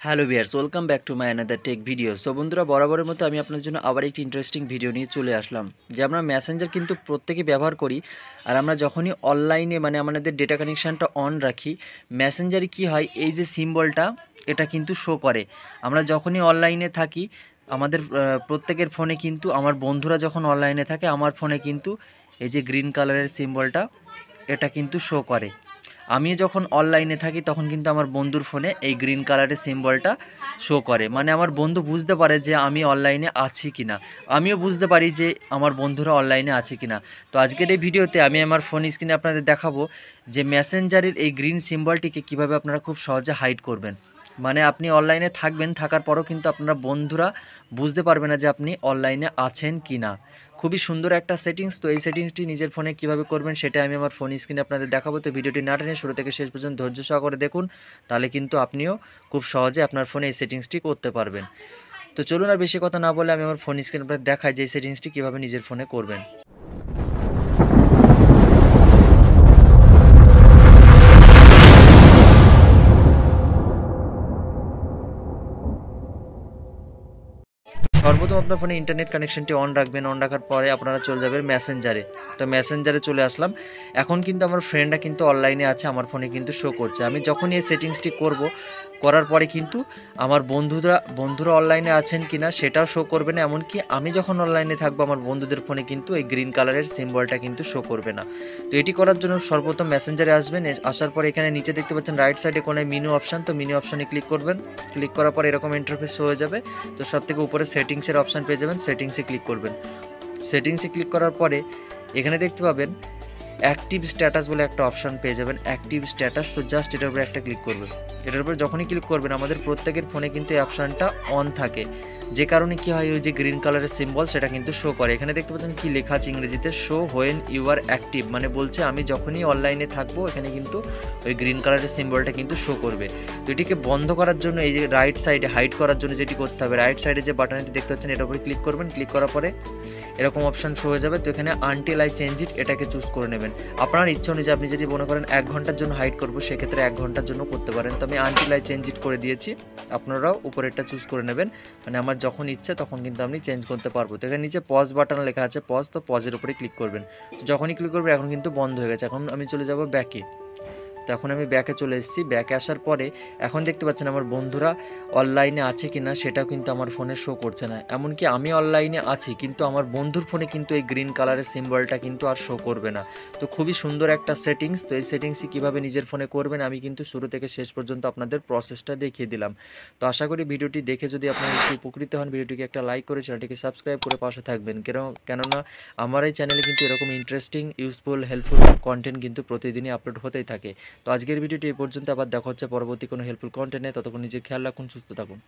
Hello viewers, welcome back to my another take video. So বন্ধুরা, বরাবরের মতো আমি আপনার জন্য আবার একটি ইন্টারেস্টিং ভিডিও নিয়ে চলে আসলাম। যে আমরা মেসেঞ্জার কিন্তু প্রত্যেকেই ব্যবহার করি। আর আমরা যখনই অনলাইনে আমাদের ডেটা কানেকশানটা অন রাখি, মেসেঞ্জারে কি হয়, এই যে সিম্বলটা এটা কিন্তু শো করে। আমরা যখনই অনলাইনে থাকি আমাদের প্রত্যেকের ফোনে কিন্তু, আমার বন্ধুরা যখন অনলাইনে থাকে আমার ফোনে কিন্তু এই যে গ্রিন কালারের সিম্বলটা এটা কিন্তু শো করে। আমি যখন অনলাইনে থাকি তখন কিন্তু আমার বন্ধুর ফোনে এই গ্রিন কালারের সিম্বলটা শো করে। মানে আমার বন্ধু বুঝতে পারে যে আমি অনলাইনে আছি কিনা, আমিও বুঝতে পারি যে আমার বন্ধুরা অনলাইনে আছে কিনা। তো আজকের এই ভিডিওতে আমি আমার ফোন স্ক্রিনে আপনাদের দেখাবো যে মেসেঞ্জারের এই গ্রিন সিম্বলটিকে কিভাবে আপনারা খুব সহজে হাইড করবেন। মানে আপনি অনলাইনে থাকবেন, থাকার পরও কিন্তু আপনারা বন্ধুরা বুঝতে পারবে না যে আপনি অনলাইনে আছেন কি না। খুবই সুন্দর একটা সেটিংস। তো এই সেটিংসটি নিজের ফোনে কিভাবে করবেন সেটা আমি আমার ফোন স্ক্রিনে আপনাদের দেখাবো। তো ভিডিওটি না টেনে শুরু থেকে শেষ পর্যন্ত ধৈর্য সহকারে দেখুন, তাহলে কিন্তু আপনিও খুব সহজে আপনার ফোনে এই সেটিংসটি করতে পারবেন। তো চলুন আর বেশি কথা না বলে আমি আমার ফোন স্ক্রিনে আপনাদের দেখাই যে এই সেটিংসটি কীভাবে নিজের ফোনে করবেন। সর্বপ্রথম আপনার ফোনে ইন্টারনেট কানেকশনটি অন রাখবেন। অন রাখার পরে আপনারা চলে যাবেন মেসেঞ্জারে। তো মেসেঞ্জারে চলে আসলাম। এখন কিন্তু আমার ফ্রেন্ডরা কিন্তু অনলাইনে আছে, আমার ফোনে কিন্তু শো করছে। আমি যখনই এই সেটিংসটি করব, করার পরে কিন্তু আমার বন্ধুরা অনলাইনে আছেন কিনা সেটাও শো করবে না। এমনকি আমি যখন অনলাইনে থাকবো আমার বন্ধুদের ফোনে কিন্তু এই গ্রিন কালারের সিম্বলটা কিন্তু শো করবে না। তো এটি করার জন্য সর্বপ্রথম মেসেঞ্জারে আসবেন। আসার পরে এখানে নিচে দেখতে পাচ্ছেন রাইট সাইডে কোনায় মেনু অপশান। তো মেনু অপশানে ক্লিক করবেন। ক্লিক করার পরে এরকম ইন্টারফেস হয়ে যাবে। তো সব থেকে উপরে সেটিংসের অপশান পেয়ে যাবেন, সেটিংসে ক্লিক করবেন। সেটিংসে ক্লিক করার পরে এখানে দেখতে পাবেন অ্যাক্টিভ স্ট্যাটাস বলে একটা অপশান পেয়ে যাবেন, অ্যাক্টিভ স্ট্যাটাস। তো জাস্ট এটার উপরে একটা ক্লিক করবেন। এটার উপরে যখনই ক্লিক করবেন আমাদের প্রত্যেকের ফোনে কিন্তু এই অপশানটা অন থাকে, যে কারণে কি হয়, ওই যে গ্রিন কালারের সিম্বল সেটা কিন্তু শো করে। এখানে দেখতে পাচ্ছেন কি লেখা আছে ইংরেজিতে, show when you are active. মানে বলছে আমি যখনই অনলাইনে থাকবো এখানে কিন্তু ওই গ্রিন কালারের সিম্বলটা কিন্তু শো করবে। তো এটিকে বন্ধ করার জন্য এই যে রাইট সাইডে হাইড করার জন্য যেটি করতে হবে, রাইট সাইডে যে বাটনটি দেখতে পাচ্ছেন এটার উপরে ক্লিক করবেন। ক্লিক করার পরে এরকম অপশান শো হয়ে যাবে। তো এখানে আনটিল আই চেঞ্জ ইট এটাকে চুজ করে নেবেন। আপনার ইচ্ছা অনুযায়ী আপনি যদি মনে করেন 1 ঘন্টার জন্য হাইড করবো, সেক্ষেত্রে 1 ঘন্টার জন্য করতে পারেন। তো আমি আনটিল আই চেঞ্জ ইট করে দিয়েছি, আপনারাও উপরেরটা চুজ করে নেবেন। মানে আমার যখন ইচ্ছে তখন কিন্তু আপনি চেঞ্জ করতে পারবো। তো এখানে নিচে পজ বাটন লেখা আছে, পজ, তো পজের উপরে ক্লিক করবেন। তো যখনই ক্লিক করবেন এখন কিন্তু বন্ধ হয়ে গেছে। এখন আমি চলে যাব ব্যাকে। তো এখন আমি ব্যাকে চলে এসেছি। ব্যাকে আসার পরে এখন দেখতে পাচ্ছেন আমার বন্ধুরা অনলাইনে আছে কি না সেটাও কিন্তু আমার ফোনে শো করছে না। এমনকি আমি অনলাইনে আছি কিন্তু আমার বন্ধুর ফোনে কিন্তু এই গ্রিন কালারের সিম্বলটা কিন্তু আর শো করবে না। তো খুবই সুন্দর একটা সেটিংস। তো এই সেটিংসই কীভাবে নিজের ফোনে করবেন আমি কিন্তু শুরু থেকে শেষ পর্যন্ত আপনাদের প্রসেসটা দেখিয়ে দিলাম। তো আশা করি ভিডিওটি দেখে যদি আপনারা একটু উপকৃত হন, ভিডিওটিকে একটা লাইক করে চ্যানেলটিকে সাবস্ক্রাইব করে পাশে থাকবেন। কেননা আমার এই চ্যানেলে কিন্তু এরকম ইন্টারেস্টিং, ইউজফুল, হেল্পফুল কন্টেন্ট কিন্তু প্রতিদিনই আপলোড হতেই থাকে। তো আজকের ভিডিওটি এই পর্যন্ত, আবার দেখা হচ্ছে পরবর্তী কোনো হেল্পফুল কন্টেন্টে। ততক্ষণ নিজের খেয়াল রাখুন, সুস্থ থাকুন।